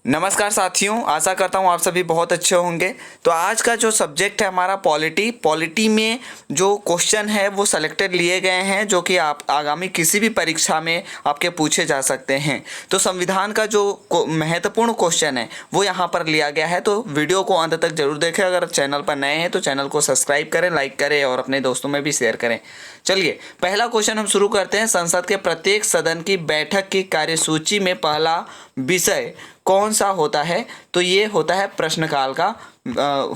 नमस्कार साथियों, आशा करता हूँ आप सभी बहुत अच्छे होंगे। तो आज का जो सब्जेक्ट है हमारा पॉलिटी में जो क्वेश्चन है वो सेलेक्टेड लिए गए हैं जो कि आप आगामी किसी भी परीक्षा में आपके पूछे जा सकते हैं। तो संविधान का जो महत्वपूर्ण क्वेश्चन है वो यहाँ पर लिया गया है। तो वीडियो को अंत तक जरूर देखें। अगर चैनल पर नए हैं तो चैनल को सब्सक्राइब करें, लाइक करें और अपने दोस्तों में भी शेयर करें। चलिए पहला क्वेश्चन हम शुरू करते हैं। संसद के प्रत्येक सदन की बैठक की कार्यसूची में पहला विषय कौन सा होता है? तो ये होता है प्रश्नकाल का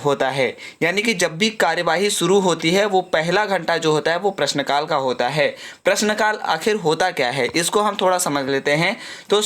होता है। यानी कि जब भी कार्यवाही शुरू होती है वो पहला घंटा जो होता है वो प्रश्नकाल का होता है। प्रश्नकाल आखिर होता क्या है इसको हम थोड़ा समझ लेते हैं। तो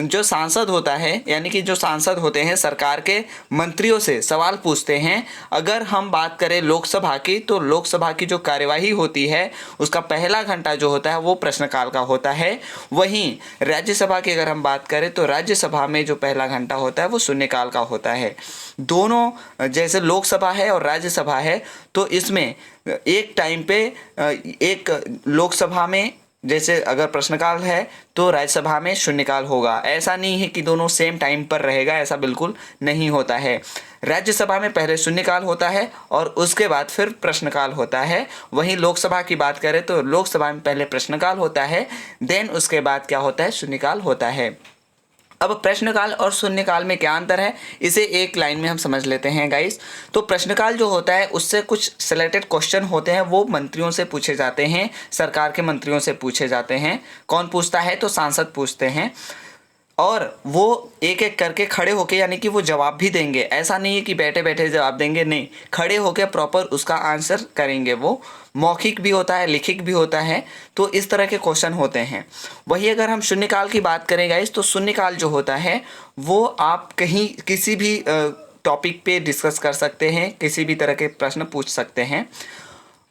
जो सांसद होता है यानी कि जो सांसद होते हैं सरकार के मंत्रियों से सवाल पूछते हैं। अगर हम बात करें लोकसभा की तो लोकसभा की जो कार्यवाही होती है उसका पहला घंटा जो होता है वो प्रश्नकाल का होता है। वहीं राज्यसभा की अगर हम बात करें तो राज्यसभा में जो पहला घंटा होता है वो शून्यकाल का होता है। दोनों जैसे लोकसभा है और राज्यसभा है तो इसमें एक टाइम पे एक लोकसभा में जैसे अगर प्रश्नकाल है तो राज्यसभा में शून्यकाल होगा। ऐसा नहीं है कि दोनों सेम टाइम पर रहेगा, ऐसा बिल्कुल नहीं होता है। राज्यसभा में पहले शून्यकाल होता है और उसके बाद फिर प्रश्नकाल होता है। वहीं लोकसभा की बात करें तो लोकसभा में पहले प्रश्नकाल होता है, देन उसके बाद क्या होता है, शून्यकाल होता है। अब प्रश्नकाल और शून्यकाल में क्या अंतर है इसे एक लाइन में हम समझ लेते हैं गाइस। तो प्रश्नकाल जो होता है उससे कुछ सिलेक्टेड क्वेश्चन होते हैं वो मंत्रियों से पूछे जाते हैं, सरकार के मंत्रियों से पूछे जाते हैं। कौन पूछता है? तो सांसद पूछते हैं और वो एक एक करके खड़े होके यानी कि वो जवाब भी देंगे। ऐसा नहीं है कि बैठे बैठे जवाब देंगे, नहीं, खड़े होके प्रॉपर उसका आंसर करेंगे। वो मौखिक भी होता है, लिखित भी होता है। तो इस तरह के क्वेश्चन होते हैं। वही अगर हम शून्यकाल की बात करें गाइस तो शून्यकाल जो होता है वो आप कहीं किसी भी टॉपिक पे डिस्कस कर सकते हैं, किसी भी तरह के प्रश्न पूछ सकते हैं।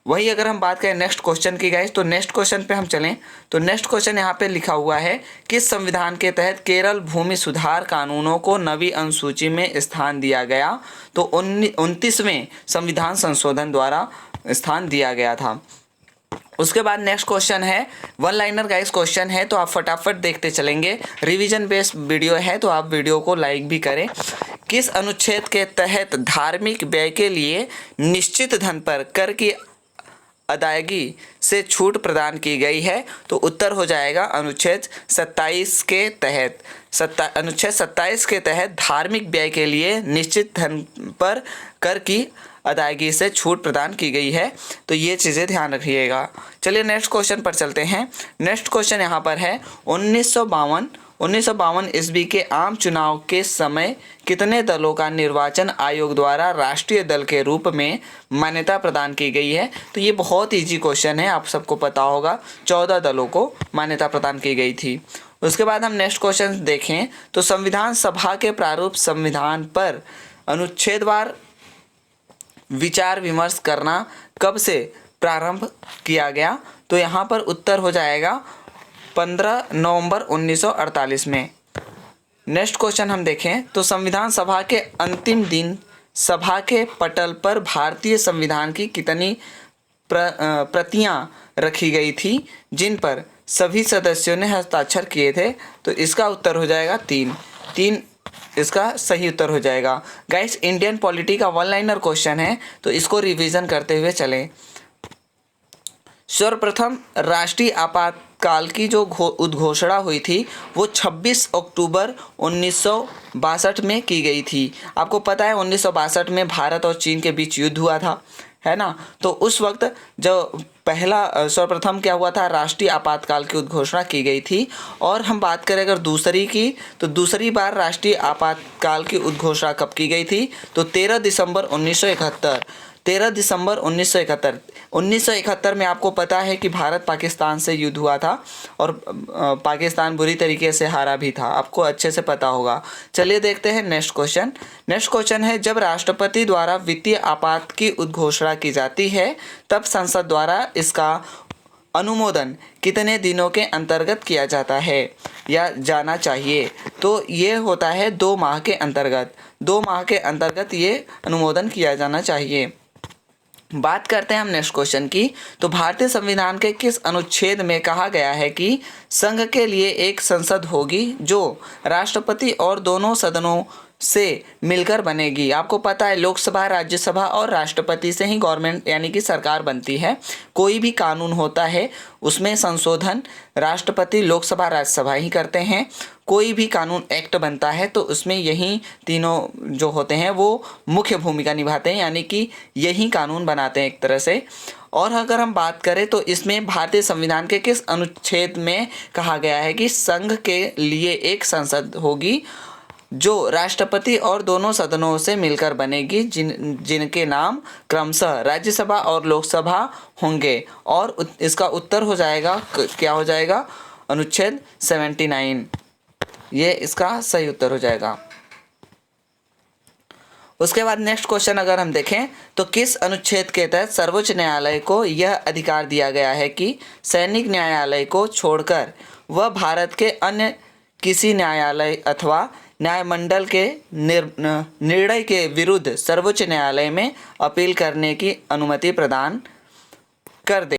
वही अगर हम बात करें नेक्स्ट क्वेश्चन की गाइस तो नेक्स्ट क्वेश्चन पे हम चलें तो नेक्स्ट क्वेश्चन यहाँ पे लिखा हुआ है किस संविधान के तहत केरल भूमि सुधार कानूनों को नवी अनुसूची में स्थान दिया गया? तो 29वें संविधान संशोधन द्वारा स्थान दिया गया था। उसके बाद नेक्स्ट क्वेश्चन है वन लाइनर गाइस क्वेश्चन है तो आप फटाफट देखते चलेंगे। रिवीजन बेस्ड वीडियो है तो आप वीडियो को लाइक भी करें। किस अनुच्छेद के तहत धार्मिक व्यय के लिए निश्चित धन पर कर की अदायगी से छूट प्रदान की गई है? तो उत्तर हो जाएगा अनुच्छेद 27 के तहत। अनुच्छेद 27 के तहत धार्मिक व्यय के लिए निश्चित धन पर कर की अदायगी से छूट प्रदान की गई है। तो ये चीज़ें ध्यान रखिएगा। चलिए नेक्स्ट क्वेश्चन पर चलते हैं। नेक्स्ट क्वेश्चन यहाँ पर है 1952 ईस्वी के आम चुनाव के समय कितने दलों का निर्वाचन आयोग द्वारा राष्ट्रीय दल के रूप में मान्यता प्रदान की गई है? तो ये बहुत इजी क्वेश्चन है, आप सबको पता होगा। 14 दलों को मान्यता प्रदान की गई थी। उसके बाद हम नेक्स्ट क्वेश्चन देखें तो संविधान सभा के प्रारूप संविधान पर अनुच्छेदवार विचार विमर्श करना कब से प्रारंभ किया गया? तो यहाँ पर उत्तर हो जाएगा 15 नवंबर 1948 में। नेक्स्ट क्वेश्चन हम देखें तो संविधान सभा के अंतिम दिन सभा के पटल पर भारतीय संविधान की कितनी प्रतियां रखी गई थी जिन पर सभी सदस्यों ने हस्ताक्षर किए थे? तो इसका उत्तर हो जाएगा 3 इसका सही उत्तर हो जाएगा। गाइस इंडियन पॉलिटी का वन लाइनर क्वेश्चन है तो इसको रिवीजन करते हुए चलें। सर्वप्रथम राष्ट्रीय आपातकाल की जो उद्घोषणा हुई थी वो 26 अक्टूबर 1962 में की गई थी। आपको पता है 1962 में भारत और चीन के बीच युद्ध हुआ था, है ना। तो उस वक्त जो पहला सर्वप्रथम क्या हुआ था, राष्ट्रीय आपातकाल की उद्घोषणा की गई थी। और हम बात करें अगर दूसरी की तो दूसरी बार राष्ट्रीय आपातकाल की उद्घोषणा कब की गई थी? तो 13 दिसंबर 1971। 13 दिसंबर 1971 में आपको पता है कि भारत पाकिस्तान से युद्ध हुआ था और पाकिस्तान बुरी तरीके से हारा भी था, आपको अच्छे से पता होगा। चलिए देखते हैं नेक्स्ट क्वेश्चन। नेक्स्ट क्वेश्चन है जब राष्ट्रपति द्वारा वित्तीय आपात की उद्घोषणा की जाती है तब संसद द्वारा इसका अनुमोदन कितने दिनों के अंतर्गत किया जाता है या जाना चाहिए? तो ये होता है 2 माह के अंतर्गत। 2 माह के अंतर्गत ये अनुमोदन किया जाना चाहिए। बात करते हैं हम नेक्स्ट क्वेश्चन की। तो भारतीय संविधान के किस अनुच्छेद में कहा गया है कि संघ के लिए एक संसद होगी जो राष्ट्रपति और दोनों सदनों से मिलकर बनेगी। आपको पता है लोकसभा, राज्यसभा और राष्ट्रपति से ही गवर्नमेंट यानी कि सरकार बनती है। कोई भी कानून होता है उसमें संशोधन राष्ट्रपति, लोकसभा, राज्यसभा ही करते हैं। कोई भी कानून एक्ट बनता है तो उसमें यही तीनों जो होते हैं वो मुख्य भूमिका निभाते हैं, यानी कि यही कानून बनाते हैं एक तरह से। और अगर हम बात करें तो इसमें भारतीय संविधान के किस अनुच्छेद में कहा गया है कि संघ के लिए एक संसद होगी जो राष्ट्रपति और दोनों सदनों से मिलकर बनेगी, जिनके नाम क्रमशः राज्यसभा और लोकसभा होंगे। और इसका उत्तर हो जाएगा, क्या हो जाएगा, अनुच्छेद 79। ये इसका सही उत्तर हो जाएगा। उसके बाद नेक्स्ट क्वेश्चन अगर हम देखें तो किस अनुच्छेद के तहत सर्वोच्च न्यायालय को यह अधिकार दिया गया है कि सैनिक न्यायालय को छोड़कर वह भारत के अन्य किसी न्यायालय अथवा न्यायमंडल के निर्णय के विरुद्ध सर्वोच्च न्यायालय में अपील करने की अनुमति प्रदान कर दे।